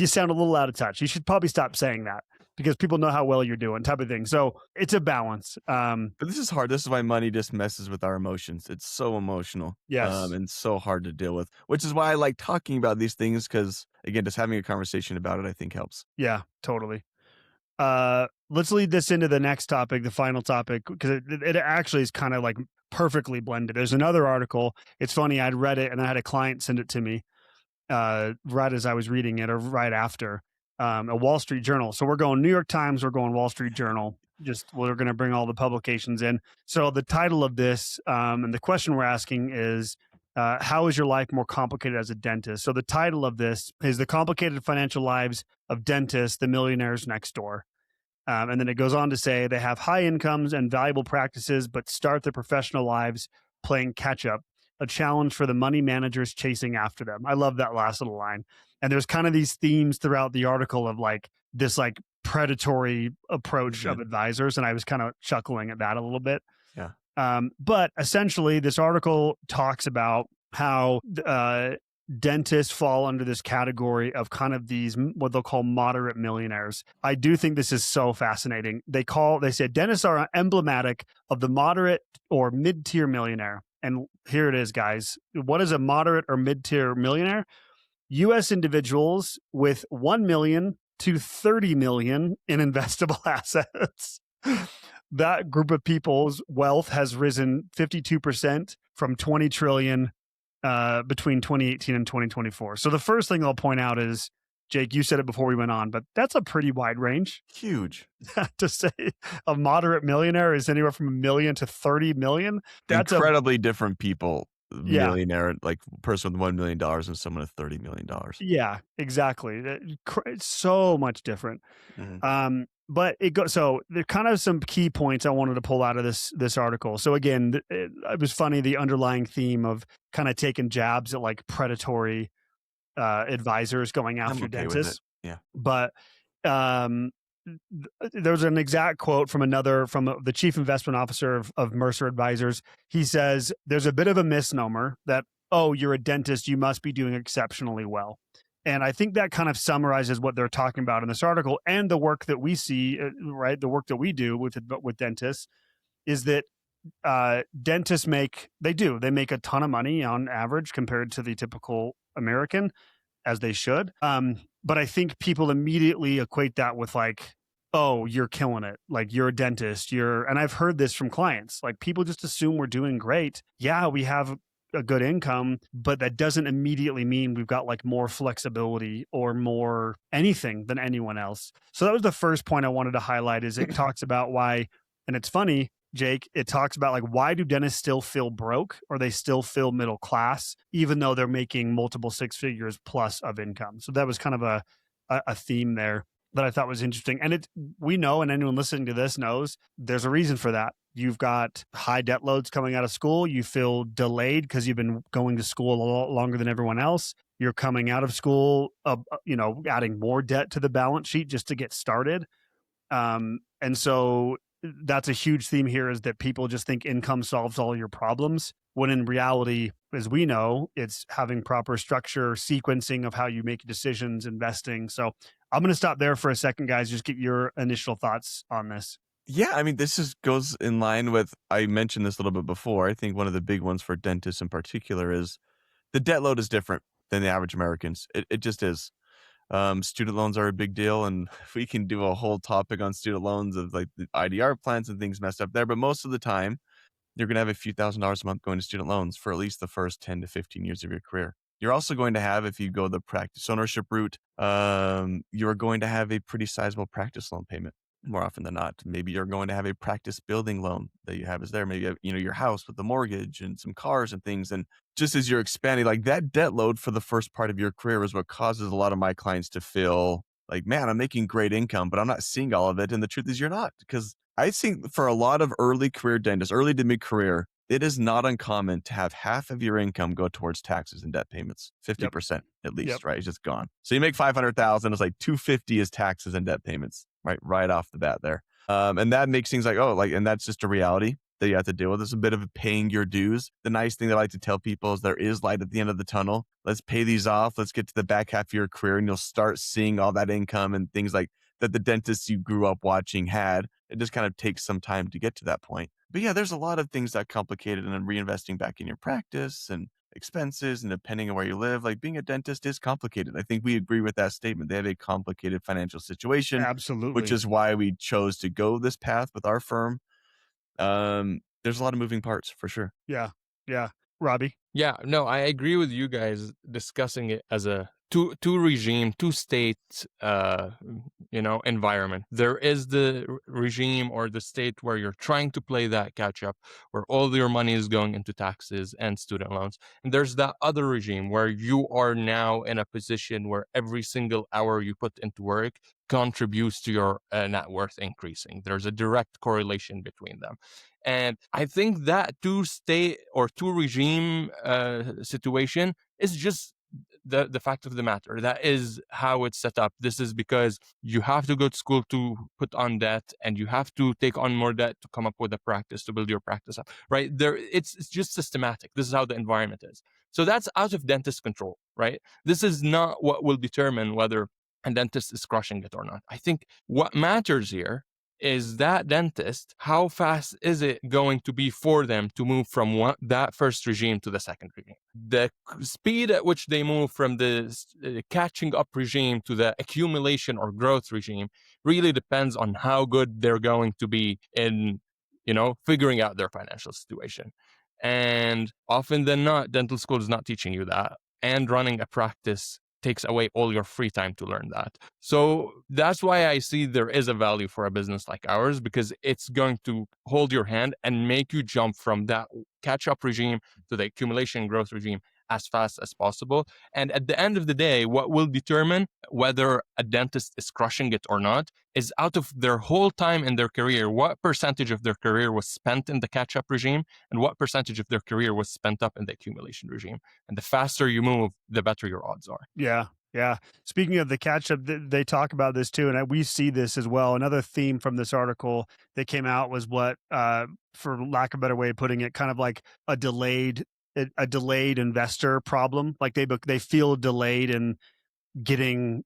sound a little out of touch. You should probably stop saying that, because people know how well you're doing, type of thing. So it's a balance. But this is hard. This is why money just messes with our emotions. It's so emotional, Yes. and so hard to deal with, which is why I like talking about these things, because, again, just having a conversation about it, I think, helps. Yeah, totally. Let's lead this into the next topic, the final topic, because it actually is kind of like perfectly blended. There's another article. It's funny. I'd read it, and I had a client send it to me right as I was reading it, or right after, a Wall Street Journal. So we're going New York Times, we're going Wall Street Journal. Just we're going to bring all the publications in. So the title of this, and the question we're asking is, how is your life more complicated as a dentist? So the title of this is The Complicated Financial Lives of Dentists, the Millionaires Next Door. And then it goes on to say they have high incomes and valuable practices, but start their professional lives playing catch up, a challenge for the money managers chasing after them. I love that last little line. And there's kind of these themes throughout the article of like this like predatory approach of Mhm. advisors. And I was kind of chuckling at that a little bit. Yeah. But essentially, this article talks about how dentists fall under this category of kind of these what they'll call moderate millionaires. I do think this is so fascinating. They say dentists are emblematic of the moderate or mid-tier millionaire. And here it is, guys. What is a moderate or mid-tier millionaire? U.S. individuals with 1 million to 30 million in investable assets. That group of people's wealth has risen 52% from 20 trillion between 2018 and 2024. So the first thing I'll point out is, Jake, you said it before we went on, but that's a pretty wide range. Huge. To say a moderate millionaire is anywhere from 1 million to 30 million. That's Incredibly different people Yeah. millionaire, like person with $1 million and someone with $30 million. Yeah, exactly. It's so much different. Mhm. But so there are kind of some key points I wanted to pull out of this article. So again, it was funny, the underlying theme of kind of taking jabs at like predatory advisors going I'm after okay with it. dentists. Yeah. But um, there was an exact quote from the chief investment officer of Mercer Advisors. He says, "There's a bit of a misnomer that, oh, you're a dentist, you must be doing exceptionally well." And I think that kind of summarizes what they're talking about in this article and the work that we see, right? The work that we do with dentists is that dentists they make a ton of money on average compared to the typical American, as they should. But I think people immediately equate that with like, oh, you're killing it. Like you're a dentist. And I've heard this from clients. Like people just assume we're doing great. Yeah, we have a good income, but that doesn't immediately mean we've got like more flexibility or more anything than anyone else. So that was the first point I wanted to highlight is it talks about why, and it's funny, Jake, it talks about like why do dentists still feel broke or they still feel middle class, even though they're making multiple six figures plus of income. So that was kind of a theme there that I thought was interesting. And we know, and anyone listening to this knows, there's a reason for that. You've got high debt loads coming out of school. You feel delayed because you've been going to school a lot longer than everyone else. You're coming out of school, adding more debt to the balance sheet just to get started. And so that's a huge theme here is that people just think income solves all your problems, when in reality, as we know, it's having proper structure, sequencing of how you make decisions, investing. So I'm going to stop there for a second, guys. Just get your initial thoughts on this. Yeah, I mean, this goes in line with, I mentioned this a little bit before. I think one of the big ones for dentists in particular is the debt load is different than the average Americans. It just is. Student loans are a big deal, and we can do a whole topic on student loans of like the IDR plans and things messed up there. But most of the time, you're going to have a few $1,000s a month going to student loans for at least the first 10 to 15 years of your career. You're also going to have, if you go the practice ownership route, you're going to have a pretty sizable practice loan payment more often than not. Maybe you're going to have a practice building loan that you have is there. Maybe you have, your house with the mortgage and some cars and things. And just as you're expanding, like that debt load for the first part of your career is what causes a lot of my clients to feel like, man, I'm making great income, but I'm not seeing all of it. And the truth is you're not, because I think for a lot of early career dentists, early to mid career, it is not uncommon to have half of your income go towards taxes and debt payments, 50% at least, Yep. right? It's just gone. So you make 500,000, it's like 250 is taxes and debt payments, right off the bat there. And that makes things like, and that's just a reality that you have to deal with. It's a bit of paying your dues. The nice thing that I like to tell people is there is light at the end of the tunnel. Let's pay these off. Let's get to the back half of your career and you'll start seeing all that income and things like that the dentists you grew up watching had. It just kind of takes some time to get to that point. But yeah, there's a lot of things that complicated, and then reinvesting back in your practice and expenses, and depending on where you live, like being a dentist is complicated. I think we agree with that statement. They have a complicated financial situation, which Absolutely. is why we chose to go this path with our firm. There's a lot of moving parts for sure. Yeah. Yeah. Robbie. Yeah, no, I agree with you guys discussing it as a two regime, two state, environment. There is the regime or the state where you're trying to play that catch up, where all your money is going into taxes and student loans. And there's that other regime where you are now in a position where every single hour you put into work contributes to your net worth increasing. There's a direct correlation between them. And I think that two state or two regime situation is just the fact of the matter. That is how it's set up. This is because you have to go to school to put on debt, and you have to take on more debt to come up with a practice to build your practice up. Right there, it's just systematic. This is how the environment is. So that's out of dentist control. Right. This is not what will determine whether a dentist is crushing it or not. I think what matters here is that dentist, how fast is it going to be for them to move from that first regime to the second regime? The speed at which they move from the catching up regime to the accumulation or growth regime really depends on how good they're going to be in, figuring out their financial situation. And often than not, dental school is not teaching you that. And running a practice takes away all your free time to learn that. So that's why I see there is a value for a business like ours, because it's going to hold your hand and make you jump from that catch-up regime to the accumulation growth regime as fast as possible. And at the end of the day, what will determine whether a dentist is crushing it or not is out of their whole time in their career, what percentage of their career was spent in the catch-up regime and what percentage of their career was spent up in the accumulation regime. And the faster you move, the better your odds are. Yeah. Yeah. Speaking of the catch up, they talk about this too. And we see this as well. Another theme from this article that came out was what, for lack of a better way of putting it, kind of like a delayed investor problem. Like they feel delayed in getting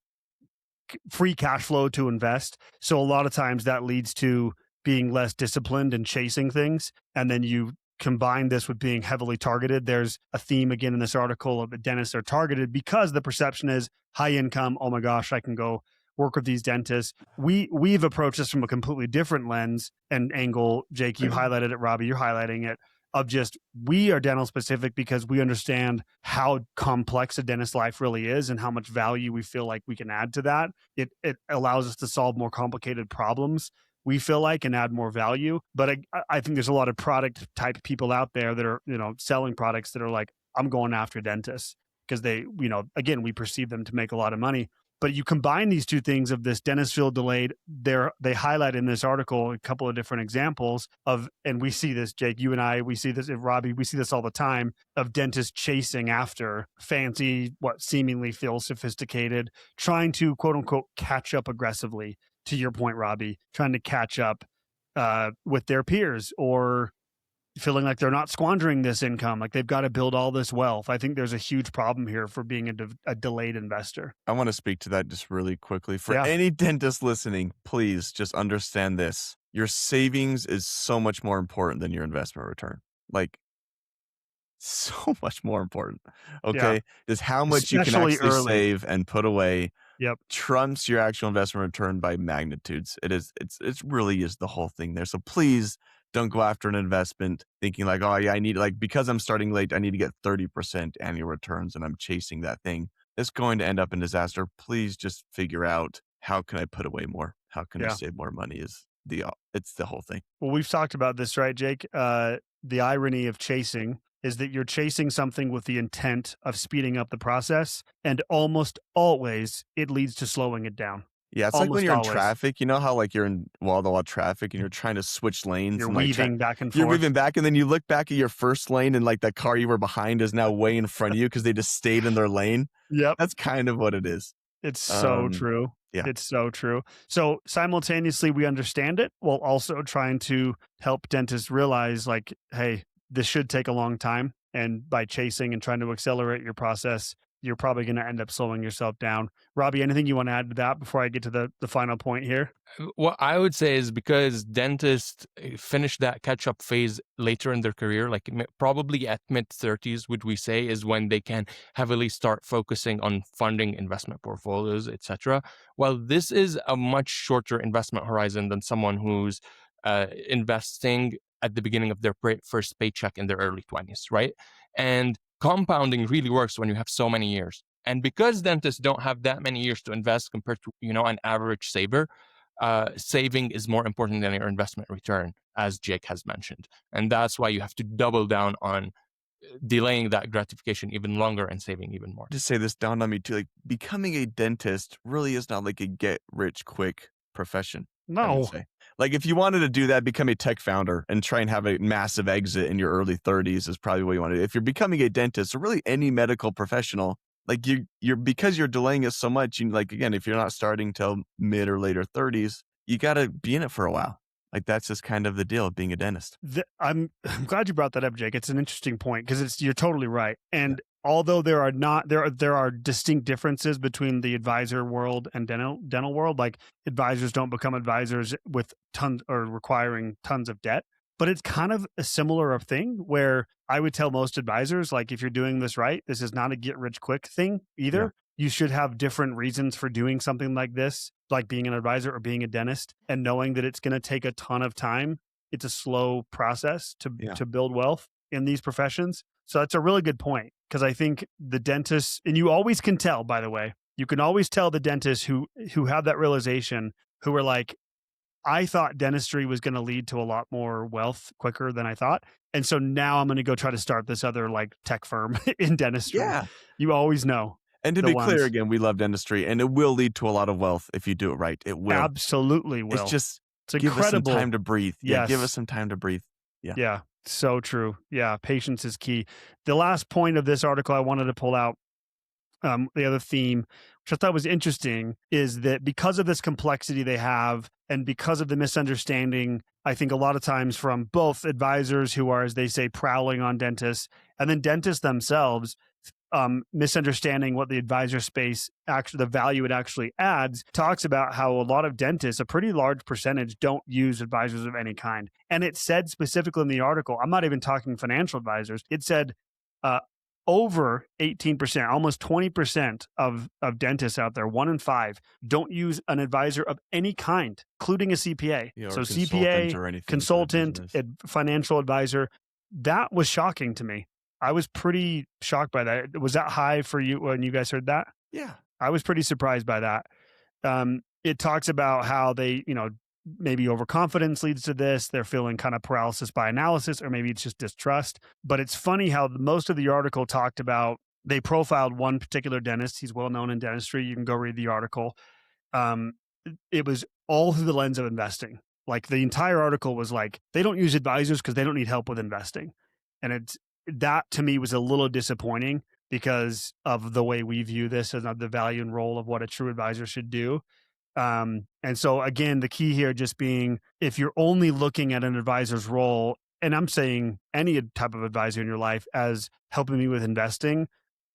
free cash flow to invest. So a lot of times that leads to being less disciplined and chasing things. And then you combine this with being heavily targeted. There's a theme again in this article of the dentists are targeted because the perception is high income. Oh my gosh, I can go work with these dentists. We've approached this from a completely different lens and angle. Jake, you highlighted it. Rabih, you're highlighting it. Of just, we are dental specific because we understand how complex a dentist life really is and how much value we feel like we can add to that. It allows us to solve more complicated problems, we feel like, and add more value. But I think there's a lot of product type people out there that are, selling products that are like, I'm going after dentists because they, again, we perceive them to make a lot of money. But you combine these two things of this dentist feel delayed. They highlight in this article a couple of different examples of, and we see this, Jake, you and I, we see this, Rabih, we see this all the time, of dentists chasing after fancy, what seemingly feels sophisticated, trying to quote unquote catch up aggressively. To your point, Rabih, trying to catch up with their peers, or feeling like they're not squandering this income, like they've got to build all this wealth. I think there's a huge problem here for being a delayed investor. I want to speak to that just really quickly. For any dentist listening, please just understand this. Your savings is so much more important than your investment return. Like, so much more important. Okay. Yeah. Just how much you can actually save and put away trumps your actual investment return by magnitudes. It really is the whole thing there. So please don't go after an investment thinking like, oh yeah, I need, like, because I'm starting late, I need to get 30% annual returns and I'm chasing that thing. It's going to end up in disaster. Please just figure out, how can I put away more? How can I save more money? It's the whole thing. Well, we've talked about this, right, Jake? The irony of chasing is that you're chasing something with the intent of speeding up the process, and almost always it leads to slowing it down. Yeah, it's like when you're in traffic, you know how like you're in wall-to-wall traffic and you're trying to switch lanes. You're and weaving back and forth. You're weaving back, and then you look back at your first lane and like that car you were behind is now way in front of you because they just stayed in their lane. Yep. That's kind of what it is. It's so true. Yeah. It's so true. So simultaneously, we understand it while also trying to help dentists realize like, hey, this should take a long time. And by chasing and trying to accelerate your process, you're probably going to end up slowing yourself down. Rabih, anything you want to add to that before I get to the final point here? What I would say is because dentists finish that catch-up phase later in their career, like probably at mid-30s, would we say, is when they can heavily start focusing on funding investment portfolios, etc. Well, this is a much shorter investment horizon than someone who's investing at the beginning of their first paycheck in their early 20s, right? And compounding really works when you have so many years. And because dentists don't have that many years to invest compared to, an average saver, saving is more important than your investment return, as Jake has mentioned. And that's why you have to double down on delaying that gratification even longer and saving even more. Just say this dawned on me too, like becoming a dentist really is not like a get rich quick profession. No. Like if you wanted to do that, become a tech founder and try and have a massive exit in your early 30s is probably what you want to do. If you're becoming a dentist or really any medical professional, like you're because you're delaying it so much, like, again, if you're not starting till mid or later 30s, you got to be in it for a while. Like that's just kind of the deal of being a dentist. I'm glad you brought that up, Jake. It's an interesting point because you're totally right. And although there are distinct differences between the advisor world and dental world, like advisors don't become advisors with tons or requiring tons of debt, but it's kind of a similar thing where I would tell most advisors, like, if you're doing this right, this is not a get rich quick thing either. Yeah. You should have different reasons for doing something like this, like being an advisor or being a dentist, and knowing that it's going to take a ton of time. It's a slow process to build wealth in these professions. So that's a really good point. because I think the dentists, and you always can tell, by the way, you can always tell the dentists who have that realization, who are like, I thought dentistry was going to lead to a lot more wealth quicker than I thought. And so now I'm going to go try to start this other like tech firm in dentistry. Yeah. You always know. And to the be clear, ones. again, we love dentistry, and it will lead to a lot of wealth if you do it right. It will. Absolutely will. It's just It's give us some incredible. time to breathe. Yeah, give us Yes. some time to breathe. Yeah, so true. Yeah, patience is key. The last point of this article I wanted to pull out, the other theme, which I thought was interesting, is that because of this complexity they have and because of the misunderstanding, I think a lot of times from both advisors who are, as they say, prowling on dentists, and then dentists themselves, misunderstanding what the advisor space actually, the value it actually adds, talks about how a lot of dentists, a pretty large percentage, don't use advisors of any kind. And it said specifically in the article, I'm not even talking financial advisors, it said over 18%, almost 20% of dentists out there, 1 in 5, don't use an advisor of any kind, including a CPA. So CPA, or anything consultant, financial advisor. That was shocking to me. I was pretty shocked by that. Was that high for you when you guys heard that? Yeah. I was pretty surprised by that. It talks about how they, maybe overconfidence leads to this. They're feeling kind of paralysis by analysis, or maybe it's just distrust. But it's funny how most of the article talked about, they profiled one particular dentist. He's well known in dentistry. You can go read the article. It was all through the lens of investing. Like the entire article was like, they don't use advisors because they don't need help with investing. And that to me was a little disappointing because of the way we view this as the value and role of what a true advisor should do. And so again, the key here just being, if you're only looking at an advisor's role, and I'm saying any type of advisor in your life as helping me with investing,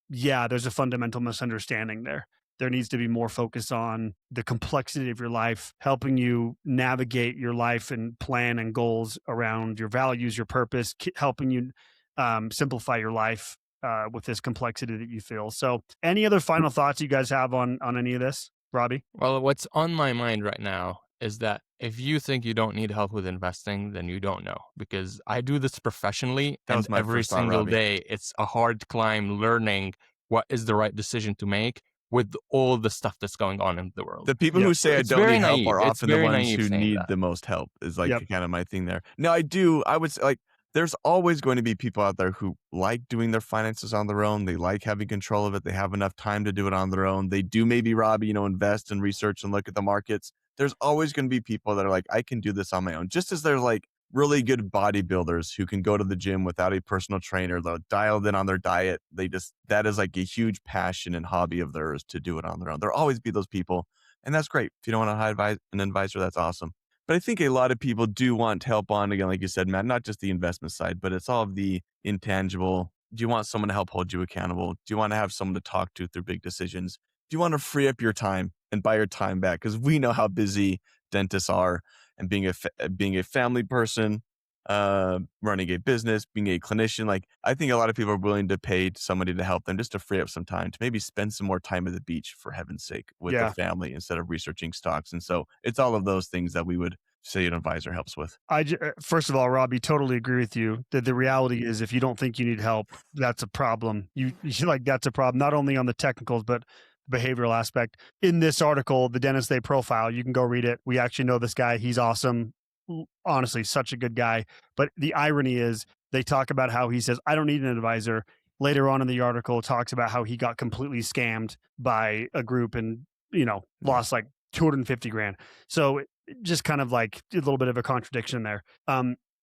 yeah, there's a fundamental misunderstanding there. There needs to be more focus on the complexity of your life, helping you navigate your life and plan and goals around your values, your purpose, helping you simplify your life with this complexity that you feel. So any other final thoughts you guys have on any of this, Rabih? Well, what's on my mind right now is that if you think you don't need help with investing, then you don't know. Because I do this professionally, That was and my every first thought, single Rabih. day, it's a hard climb learning what is the right decision to make with all the stuff that's going on in the world. The people who say I It's don't very need help naive. are It's often the very ones naive who saying need that. the most help, is like Yep. kind of my thing there. No, I would say, like, there's always going to be people out there who like doing their finances on their own. They like having control of it. They have enough time to do it on their own. They do maybe, Robbie, invest and research and look at the markets. There's always going to be people that are like, I can do this on my own. Just as there's like really good bodybuilders who can go to the gym without a personal trainer, they're dialed in on their diet. That is like a huge passion and hobby of theirs to do it on their own. There'll always be those people. And that's great. If you don't want to hire an advisor, that's awesome. But I think a lot of people do want help on, again, like you said, Matt, not just the investment side, but it's all of the intangible. Do you want someone to help hold you accountable? Do you want to have someone to talk to through big decisions? Do you want to free up your time and buy your time back? Because we know how busy dentists are, and being a family person, running a business, being a clinician. Like, I think a lot of people are willing to pay somebody to help them just to free up some time to maybe spend some more time at the beach, for heaven's sake, with their family instead of researching stocks. And so it's all of those things that we would say an advisor helps with. First of all, Robbie, totally agree with you that the reality is, if you don't think you need help, that's a problem. That's a problem, not only on the technicals, but behavioral aspect. In this article, the dentist they profile, you can go read it. We actually know this guy. He's awesome. Honestly, such a good guy. But the irony is, they talk about how he says, I don't need an advisor. Later on in the article, talks about how he got completely scammed by a group and, lost like 250 grand. So just kind of like a little bit of a contradiction there.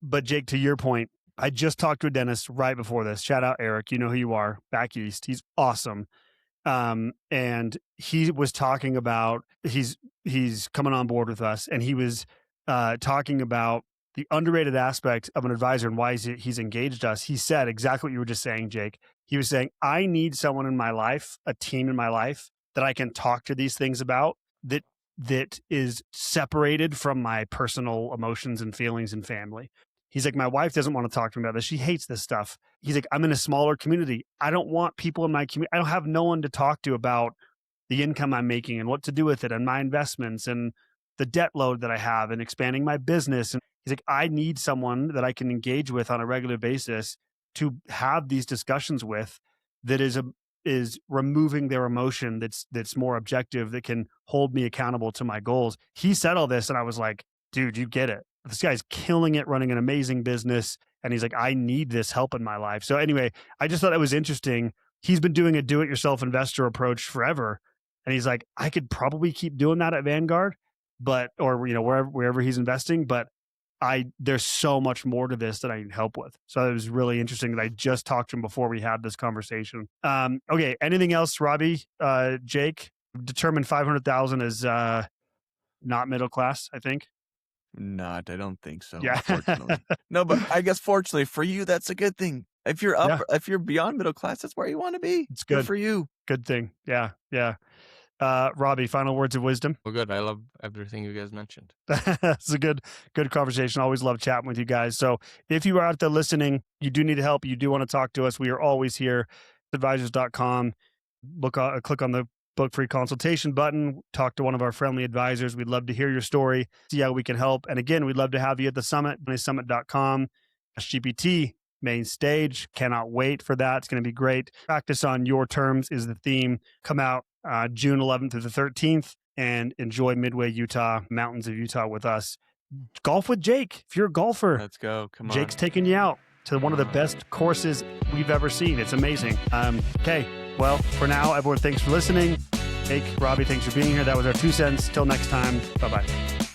But Jake, to your point, I just talked to a dentist right before this. Shout out Eric. You know who you are, back east. He's awesome. And he was talking about, he's coming on board with us, and he was talking about the underrated aspect of an advisor and why he's engaged us. He said exactly what you were just saying, Jake. He was saying, I need someone in my life, a team in my life, that I can talk to these things about, that is separated from my personal emotions and feelings and family. He's like, my wife doesn't want to talk to me about this. She hates this stuff. He's like, I'm in a smaller community. I don't want people in my community. I don't have no one to talk to about the income I'm making and what to do with it and my investments and the debt load that I have and expanding my business. And he's like, I need someone that I can engage with on a regular basis to have these discussions with, that is removing their emotion, that's more objective, that can hold me accountable to my goals. He said all this and I was like, dude, you get it. This guy's killing it, running an amazing business. And he's like, I need this help in my life. So anyway, I just thought it was interesting. He's been doing a do-it-yourself investor approach forever. And he's like, I could probably keep doing that at Vanguard, or wherever he's investing, but there's so much more to this that I need help with. So it was really interesting that I just talked to him before we had this conversation. Okay. Anything else, Rabih? Jake, determined 500,000 is not middle class, I think. Not, I don't think so. Yeah. Unfortunately. No, but I guess fortunately for you, that's a good thing. If you're if you're beyond middle class, that's where you want to be. It's good for you. Good thing. Yeah. Yeah. Rabih, final words of wisdom. Well, good. I love everything you guys mentioned. It's a good conversation. Always love chatting with you guys. So if you are out there listening, you do need help, you do want to talk to us, we are always here. Advisors.com. Click on the book free consultation button. Talk to one of our friendly advisors. We'd love to hear your story, see how we can help. And again, we'd love to have you at the summit, summit.com. GPT main stage. Cannot wait for that. It's going to be great. Practice on your terms is the theme. Come out June 11th through the 13th and enjoy Midway, Utah, mountains of Utah with us. Golf with Jake. If you're a golfer, let's go. Come on. Jake's taking you out to one of the best courses we've ever seen. It's amazing. Okay. Well, for now, everyone, thanks for listening. Jake, Rabih, thanks for being here. That was our 2 cents. Till next time. Bye-bye.